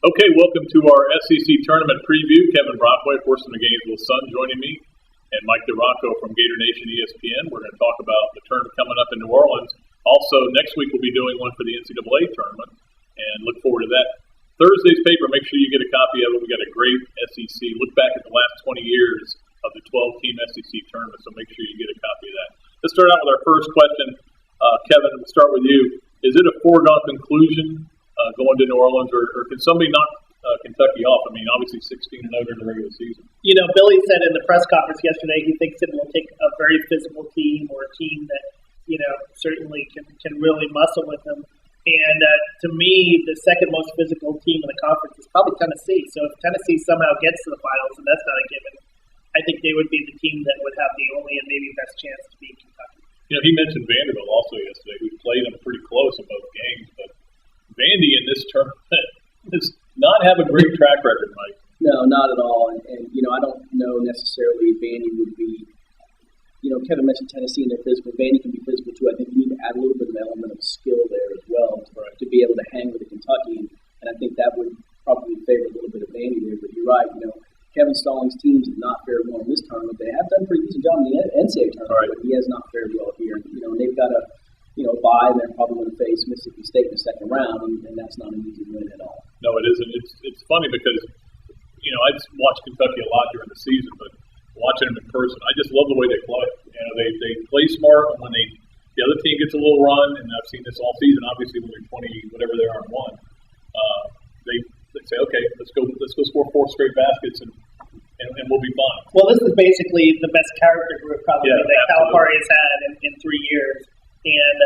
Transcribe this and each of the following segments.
Okay, welcome to our SEC tournament preview. Kevin Brockway, of course, from the Gainesville Sun, joining me, and Mike DeRocco from Gator Nation ESPN. We're going to talk about the tournament coming up in New Orleans. Also, next week we'll be doing one for the NCAA tournament, and look forward to that. Thursday's paper, make sure you get a copy of it. We got a great SEC look back at the last 20 years of the 12-team SEC tournament, so make sure you get a copy of that. Let's start out with our first question. Kevin, we'll start with you. Is it a foregone conclusion going to New Orleans, or can somebody knock Kentucky off? I mean, obviously 16-0 during the regular season. You know, Billy said in the press conference yesterday he thinks it will take a very physical team, or a team that, you know, certainly can really muscle with them. And to me, the second most physical team in the conference is probably Tennessee. So if Tennessee somehow gets to the finals, and that's not a given, I think they would be the team that would have the only and maybe best chance to beat Kentucky. You know, he mentioned Vanderbilt also yesterday, who played them pretty close in both games, but Vandy in this tournament does not have a great track record, Mike. No, not at all. And you know, I don't know necessarily Vandy would be, you know, Kevin mentioned Tennessee and their physical. Vandy can be physical too. I think you need to add a little bit of an element of skill there as well to be able to hang with the Kentucky. And I think that would probably favor a little bit of Vandy there. But you're right, you know, Kevin Stallings' teams have not fared well in this tournament. They have done a pretty decent job in the NCAA tournament, but he has not fared well here. You know, and they've got a bye, and they're probably going to face Mississippi State in the second round, and that's not an easy win at all. No, it isn't. It's funny because, you know, I watched Kentucky a lot during the season, but watching them in person, I just love the way they play. You know, they play smart, and when the other team gets a little run, and I've seen this all season, obviously when they're 20, whatever they are in one, they say, okay, let's go score 4 straight baskets, and we'll be fine. Well, this is basically the best character group probably that Calipari has had in 3 years. And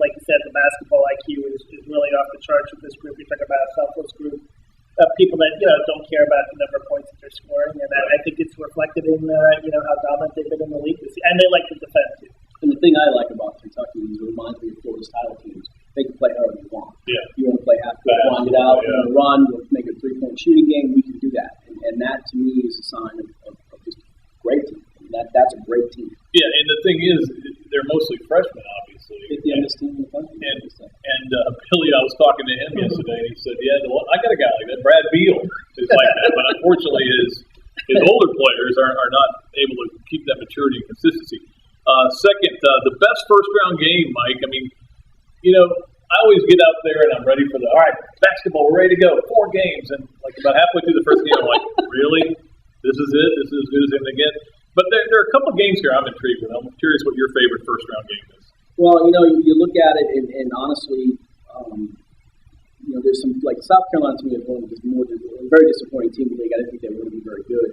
like you said, the basketball IQ is really off the charts with this group. We talk about a selfless group of people that, you know, don't care about the number of points that they're scoring, and I think it's reflected in how dominant they've been in the league this year. And they like to defend too. And the thing I like about Kentucky is it reminds me of Florida's title teams. They can play however you want. Yeah. You want to play half court, grind it out, you want to run, you want to make a 3-point shooting game, we can do that. And that to me is a sign of just a great team. That's a great team. Yeah, and the thing is, they're mostly freshmen, obviously. It's the youngest team in the country. And Billy, I was talking to him yesterday, and he said, "Yeah, well, I got a guy like that. Brad Beal is like that, but unfortunately, his older players are not able to keep that maturity and consistency." Second, the best first round game, Mike. I mean, you know, I always get out there and I'm ready for all right, basketball, we're ready to go, 4 games, and like about halfway through the first game, I'm like, really? This is it? This is as good as it's going to get? But there are a couple of games here I'm intrigued with. I'm curious what your favorite first-round game is. Well, you know, you look at it, and honestly, you know, there's some, like South Carolina to me is one of the a very disappointing team in the league. I didn't think they were going to be very good,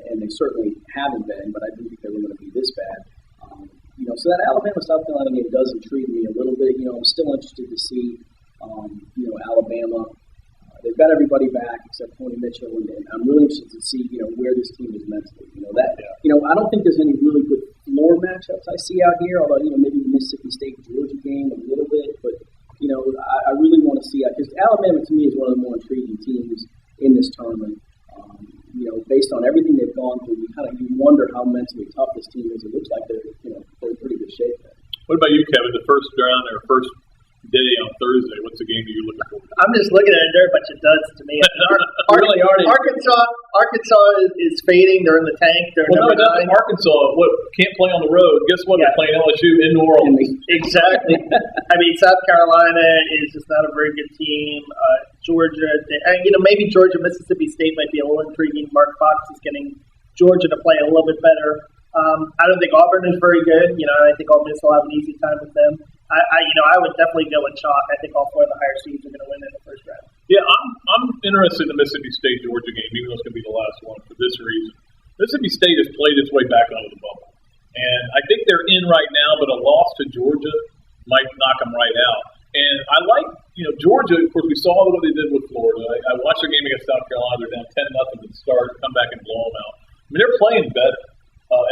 and they certainly haven't been, but I didn't think they were going to be this bad. You know, so that Alabama-South Carolina game does intrigue me a little bit. You know, I'm still interested to see, you know, Alabama. They've got everybody back except Tony Mitchell, and I'm really interested to see, you know, where this team is mentally. You know that. Yeah. You know, I don't think there's any really good floor matchups I see out here. Although, you know, maybe the Mississippi State-Georgia game a little bit, but you know, I really want to see because Alabama to me is one of the more intriguing teams in this tournament. You know, based on everything they've gone through, you wonder how mentally tough this team is. It looks like they're in pretty good shape there. What about you, Kevin? The first round or first day on Thursday, what's the game that you're looking for? I'm just looking at it. They're a bunch of duds to me. Really aren't. Arkansas is fading. They're in the tank. They're number 9. Arkansas can't play on the road. Guess what? Yeah. They're playing LSU in New Orleans. Exactly. I mean, South Carolina is just not a very good team. Georgia, you know, maybe Georgia, Mississippi State might be a little intriguing. Mark Fox is getting Georgia to play a little bit better. I don't think Auburn is very good. You know, I think Ole Miss will have an easy time with them. I would definitely go with chalk. I think all 4 of the higher seeds are going to win in the first round. Yeah, I'm interested in the Mississippi State-Georgia game, even though it's going to be the last one for this reason. Mississippi State has played its way back onto the bubble. And I think they're in right now, but a loss to Georgia might knock them right out. And I like, you know, Georgia, of course, we saw what they did with Florida. I watched their game against South Carolina. They're down 10-0 to the start, come back and blow them out. I mean, they're playing better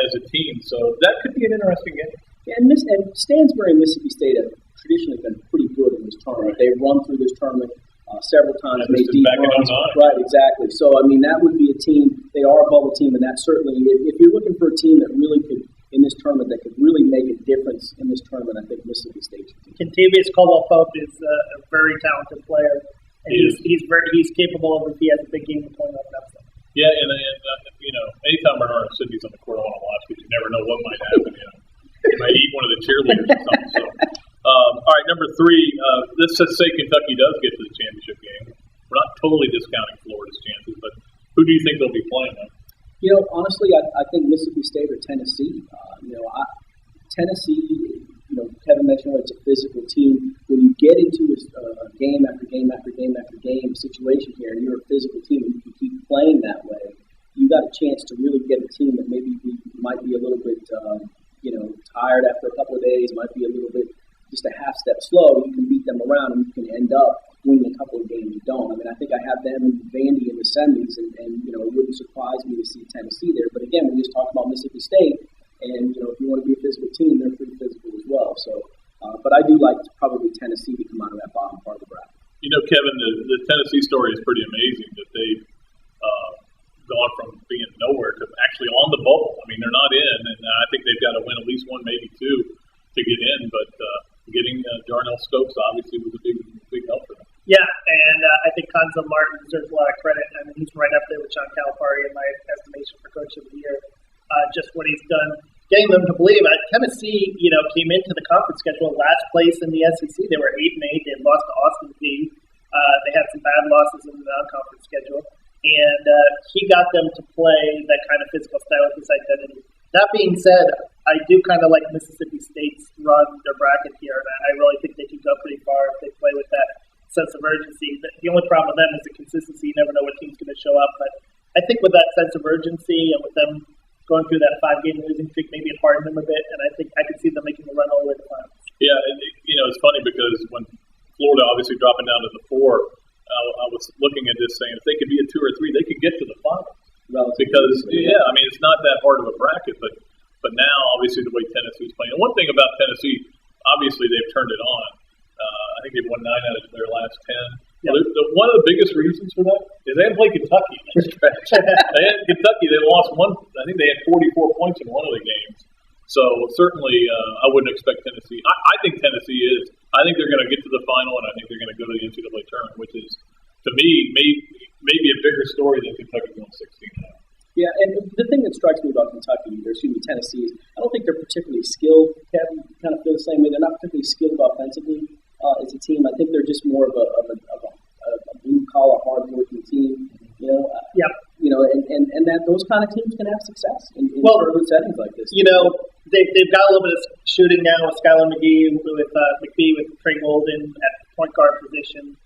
as a team, so that could be an interesting game. Yeah, and Stansbury and Mississippi State have traditionally been pretty good in this tournament. They've run through this tournament several times, made deep runs. Right, exactly. So, I mean, that would be a team. They are a bubble team, and that's certainly, if you're looking for a team that really could, in this tournament, that could really make a difference in this tournament, I think Mississippi State should. Contavious Caldwell-Pope is a very talented player. And he's capable of, if he has a big game, of pulling off an upset. Yeah, and anytime Bernard Sidney's on the court, I want to watch because you never know what might happen. He might eat one of the cheerleaders or something. So, all right, number 3. Let's just say Kentucky does get to the championship game. We're not totally discounting Florida's chances, but who do you think they'll be playing? Honestly, I think Mississippi State or Tennessee. Tennessee. Kevin mentioned it's a physical team. When you get into a game after game after game after game situation here, and you're a physical team, and you can keep playing that way, you got a chance to really get a team that maybe might be a little bit, tired after a couple of days, might be a little bit just a half step slow. You can beat them around, and you can end up winning a couple of games you don't. I mean, I think I have them in Vandy in the semis, and it wouldn't surprise me to see Tennessee there. But again, we just talked about Mississippi State. And, if you want to be a physical team, they're pretty physical as well. So, but I do like probably Tennessee to come out of that bottom part of the bracket. Kevin, the Tennessee story is pretty amazing that they've gone from being nowhere to actually on the bubble. I mean, they're not in, and I think they've got to win at least one, maybe two, to get in. But getting Darnell Stokes obviously was a big help for them. Yeah, and I think Conzo Martin deserves a lot of credit. I mean, he's right up there with John Calipari in my estimation for Coach of the Year. Just what he's done, getting them to believe. Tennessee, came into the conference schedule last place in the SEC. They were 8-8. They had lost to Austin Peay. They had some bad losses in the non-conference schedule, and he got them to play that kind of physical style with his identity. That being said, I do kind of like Mississippi State's run their bracket here, and I really think they can go pretty far if they play with that sense of urgency. The only problem with them is the consistency. You never know what team's going to show up, but I think with that sense of urgency and with them going through that 5-game losing streak, maybe it hardened them a bit, and I think I could see them making a run all the way to the finals. Yeah, it's funny because when Florida obviously dropping down to the 4, I was looking at this saying if they could be a 2 or 3, they could get to the finals. Because it's not that hard of a bracket, but now obviously the way Tennessee's playing. And one thing about Tennessee, obviously they've turned it on. I think they've won 9 out of their last 10. Yeah. One of the biggest reasons for that is they hadn't played Kentucky. They had Kentucky. They lost one. I think they had 44 points in one of the games. So certainly, I wouldn't expect Tennessee. I think Tennessee is. I think they're going to get to the final, and I think they're going to go to the NCAA tournament, which is, to me, maybe a bigger story than Kentucky going 16. Yeah, and the thing that strikes me about Tennessee is I don't think they're particularly skilled. Kevin kind of feel the same way. They're not particularly skilled offensively as a team. I think they're just more of a blue-collar, hard-working team. And that those kind of teams can have success in tournament settings like this. They've got a little bit of shooting now with Skylar McGee, with Trey Golden at point guard position.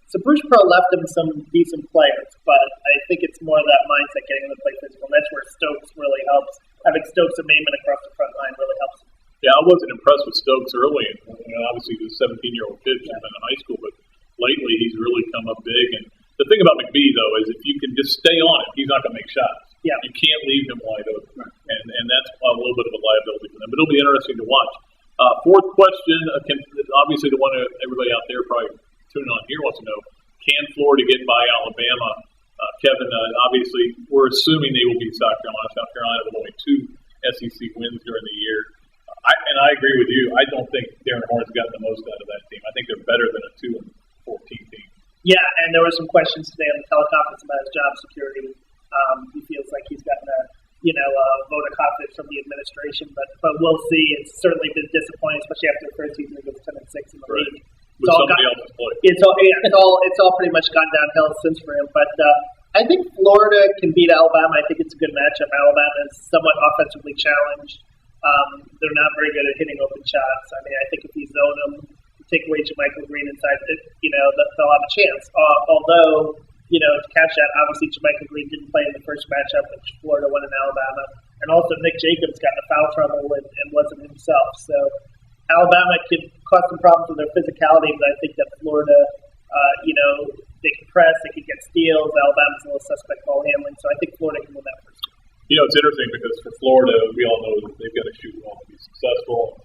So Bruce Pearl left them some decent players, but I think it's more of that mindset getting them to play physical. And that's where Stokes really helps. Having Stokes and Maiman across the front line really helps. Yeah, I wasn't impressed with Stokes early. Obviously, he was a 17-year-old kid in high school, but lately he's really come up big. And the thing about McBee, though, is if you can just stay on it, he's not going to make shots. Yeah. You can't leave him wide open. Right. And that's a little bit of a liability for them. But it'll be interesting to watch. Fourth question, obviously the one that everybody out there probably tuning on here wants to know, can Florida get by Alabama? Kevin, obviously we're assuming they will beat South Carolina. South Carolina with only 2 SEC wins during the year. I agree with you. I don't think Darren Horn's gotten the most out of that team. I think they're better than a 2-14 team. Yeah, and there were some questions today on the teleconference about his job security. He feels like he's gotten a vote of confidence from the administration, but we'll see. It's certainly been disappointing, especially after the first season against 10-6 in the league. With somebody else's play. It's all pretty much gone downhill since for him. But I think Florida can beat Alabama. I think it's a good matchup. Alabama is somewhat offensively challenged. They're not very good at hitting open shots. I mean, I think if you zone them, take away Jermichael Green inside, they'll have a chance. Although, to catch that, obviously Jermichael Green didn't play in the first matchup, which Florida won in Alabama. And also Nick Jacobs got in foul trouble and wasn't himself. So Alabama could cause some problems with their physicality, but I think that Florida, they can press, they can get steals. Alabama's a little suspect ball handling, so I think Florida can win that first. It's interesting because for Florida, we all know that they've got to shoot well to be successful.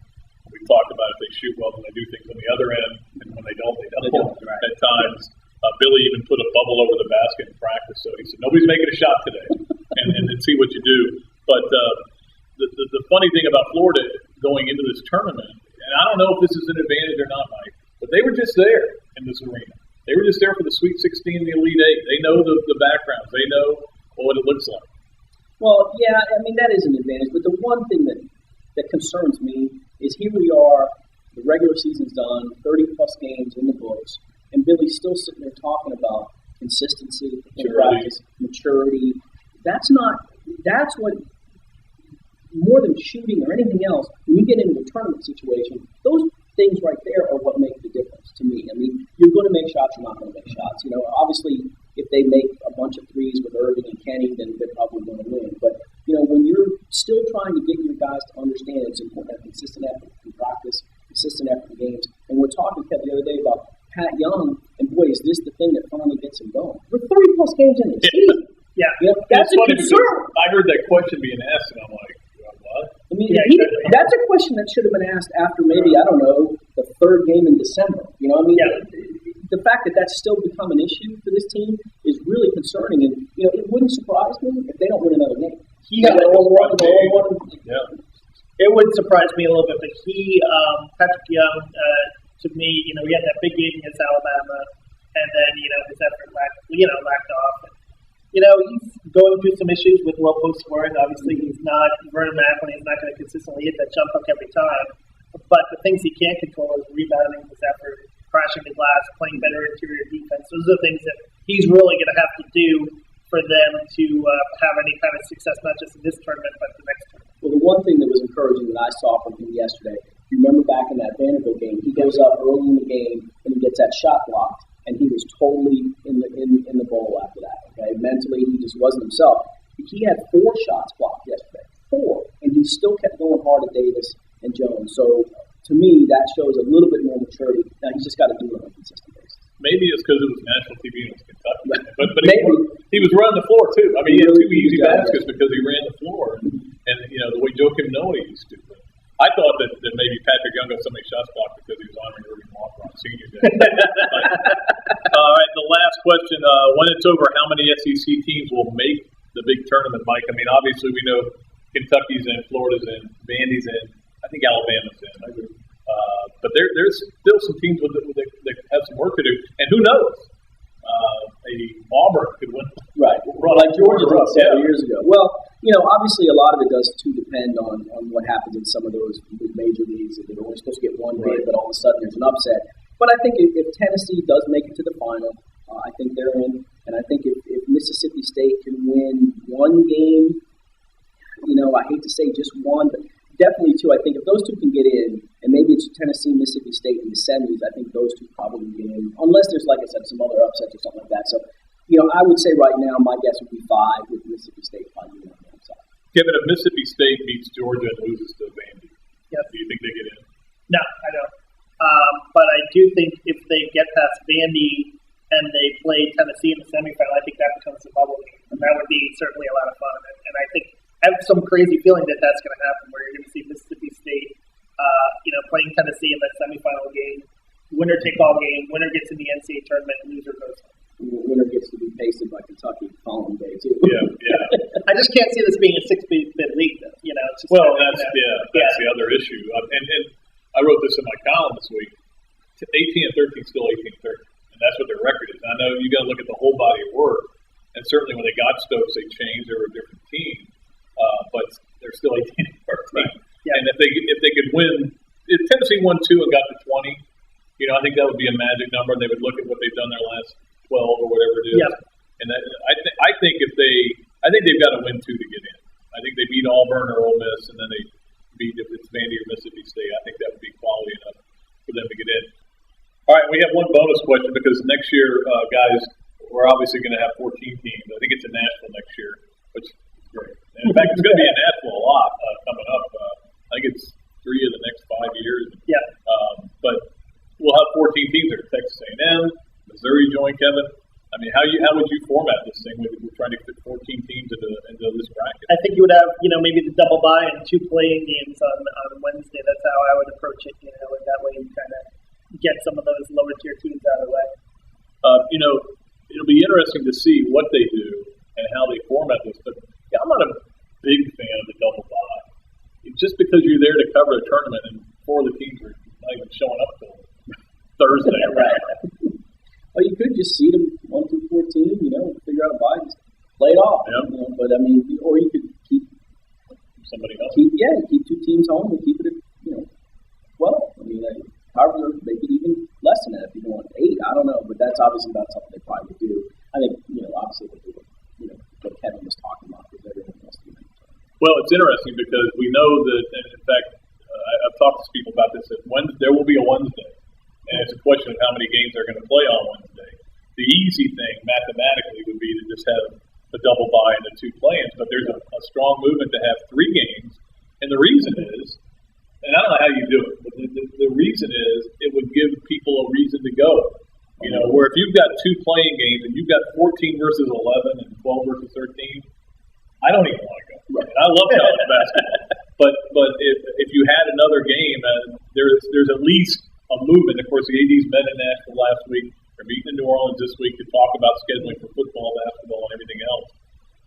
We talked about if they shoot well, then they do things on the other end, and when they don't, they don't. Right. At times, Billy even put a bubble over the basket in practice, so he said, nobody's making a shot today, and see what you do. But the funny thing about Florida going into this tournament, and I don't know if this is an advantage or not, Mike, but they were just there in this arena. They were just there for the Sweet 16 and the Elite Eight. They know the backgrounds. They know what it looks like. Well, yeah, I mean, that is an advantage. But the one thing that concerns me is here we are, the regular season's done, 30-plus games in the books, and Billy's still sitting there talking about consistency in practice, maturity. That's what, more than shooting or anything else, when you get into a tournament situation, those things right there are what make the difference to me. I mean, you're going to make shots, you're not going to make shots. You know, obviously, if they make a bunch of threes with Irving and Kenny, then they're probably going to win. But, you know, when you're still trying to get your guys to understand it's important to have consistent effort in practice, consistent effort in games. And we're talking, Kev, the other day about Pat Young, and boy, is this the thing that finally gets him going. We're 30-plus games in the season. Yeah. You know, that's a concern. I heard that question being asked, and I'm like, what? I mean, that's a question that should have been asked after maybe, I don't know, the third game in December. You know, I mean, the fact that that's still become an issue for this team is really concerning. And, you know, it wouldn't surprise me if they don't win another game. It would surprise me a little bit, but Patrick Young, to me, you know, he had that big game against Alabama, and then, you know, his effort lacked off. And, you know, he's going through some issues with low post scoring. Obviously, he's not Vernon Macklin. He's not going to consistently hit that jump hook every time. But the things he can control is rebounding his effort, crashing the glass, playing better interior defense. Those are the things that he's really going to have to do for them to have any kind of success, not just in this tournament, but the next tournament. Well, the one thing that was encouraging that I saw from him yesterday, you remember back in that Vanderbilt game, he goes up early in the game and he gets that shot blocked, and he was totally in the bowl after that. Okay, mentally he just wasn't himself. He had 4 shots blocked yesterday, 4, and he still kept going hard at Davis and Jones. So to me, that shows a little bit more maturity. Now he's just got to do it on a consistent basis. Maybe it's because it was national TV and it's Kentucky, but he was running the floor too. I mean, he had 2 easy baskets because he ran the floor, and you know the way Joakim Noah used to. But I thought that maybe Patrick Young got so many shots blocked because he was honoring Irving Walker on Senior Day. All right, the last question: when it's over, how many SEC teams will make the big tournament, Mike? I mean, obviously we know Kentucky's in, Florida's in, Vandy's in. I think Alabama's in. I agree. But there's still some teams that have some work to do, and who knows? Maybe Auburn could win. Right, like Georgia did several years ago. Well, you know, obviously a lot of it does too depend on what happens in some of those major leagues. They're only supposed to get one bid, but all of a sudden there's an upset. But I think if Tennessee does make it to the final, I think they're in. And I think if Mississippi State can win one game, you know, I hate to say just one, but definitely 2. I think if those 2 can get in, and maybe it's Tennessee, Mississippi State in the semis, I think those 2 probably get in, unless there's, like I said, some other upsets or something like that. So, you know, I would say right now my guess would be 5 with Mississippi State finally on the outside. Kevin, if Mississippi State beats Georgia and loses to Vandy, do you think they get in? No, I don't. But I do think if they get past Vandy and they play Tennessee in the semifinal, I think that becomes a bubble game, and that would be certainly a lot of fun. And I think I have some crazy feeling that that's going to happen, where you're going to see Mississippi State, playing Tennessee in that semifinal game, winner take all game, winner gets in the NCAA tournament, loser goes home. Winner gets to be pasted by Kentucky the following day too. Yeah. I just can't see this being a 6-bid league, though. You know, it's just that's the other issue. And I wrote this in my column this week. 18 and 13 is still 18 and 13, and that's what their record is. I know you got to look at the whole body of work, and certainly when they got Stokes, they changed. They were a different team, but they're still 18 and 13. Yeah. And if they could win, if Tennessee won 2 and got to 20, you know, I think that would be a magic number. And they would look at what they've done their last 12 or whatever it is. Yeah. And I think they've got to win 2 to get in. I think they beat Auburn or Ole Miss, and then they beat, if it's Vandy or Mississippi State, I think that would be quality enough for them to get in. All right, we have one bonus question because next year, guys, we're obviously going to have 14 teams. I think it's in Nashville next year, which is great. And in fact, it's going to be in Nashville a lot coming up. I think it's 3 of the next 5 years. Yeah. But we'll have 14 teams there. Texas A&M, Missouri join, Kevin. I mean, how would you format this thing? We're trying to fit 14 teams into this bracket. I think you would have, maybe the double bye and 2 playing games on Wednesday. That's how I would approach it. And that way you kind of get some of those lower tier teams out of the way. It'll be interesting to see what they do and how they format this. But yeah, I'm not a big fan of the double bye. Just because you're there to cover a tournament and 4 of the teams are not even showing up till Thursday, right? Well, you could just seed them 1 through 14. Figure out a bye, just play it off. Yeah. But I mean, or you could keep somebody else. Keep 2 teams home and keep it at 12. I mean, however, make it even less than that if you want 8. I don't know, but that's obviously not something they probably would do. I think obviously they do what Kevin was talking about because everyone wants to. Well, it's interesting because we know that, and in fact, I've talked to people about this. That there will be a Wednesday, and it's a question of how many games they're going to play on Wednesday. The easy thing mathematically would be to just have a double bye and the 2 play-ins, but there's a strong movement to have 3 games, and the reason is, and I don't know how you do it, but the reason is it would give people a reason to go. Where if you've got 2 playing games and you've got 14 versus 11 and 12 versus 13, I don't even want to go. Right. And I love college basketball, but if you had another game, there's at least a movement. Of course, the ADs met in Nashville last week. They're meeting in New Orleans this week to talk about scheduling for football, basketball, and everything else.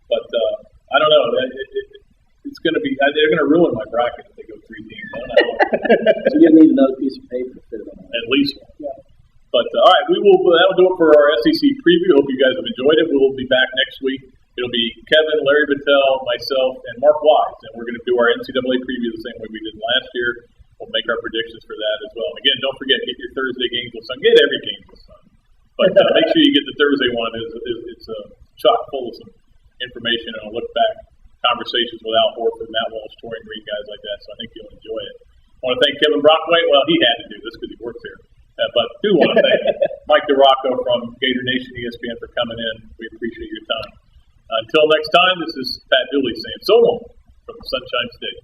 But I don't know. It's going to be. They're going to ruin my bracket if they go 3 teams. I don't know. So you're going to need another piece of paper to fit it on. At least one. Yeah. But all right, that'll do it for our SEC preview. Hope you guys have enjoyed it. We'll be back next week. It'll be Kevin, Larry Battelle, myself, and Mark Wise, and we're going to do our NCAA preview the same way we did last year. We'll make our predictions for that as well. Again, don't forget, get your Thursday games with Sun. Get every game with Sun. But make sure you get the Thursday one. It's chock full of some information and a look back conversations with Al Horford, Matt Walsh, Torian Green, guys like that. So I think you'll enjoy it. I want to thank Kevin Brockway. Well, he had to do this because he works here. But do want to thank Mike DeRocco from Gator Nation ESPN for coming in. We appreciate your time. Until next time, this is Pat Dooley saying so long from the Sunshine State.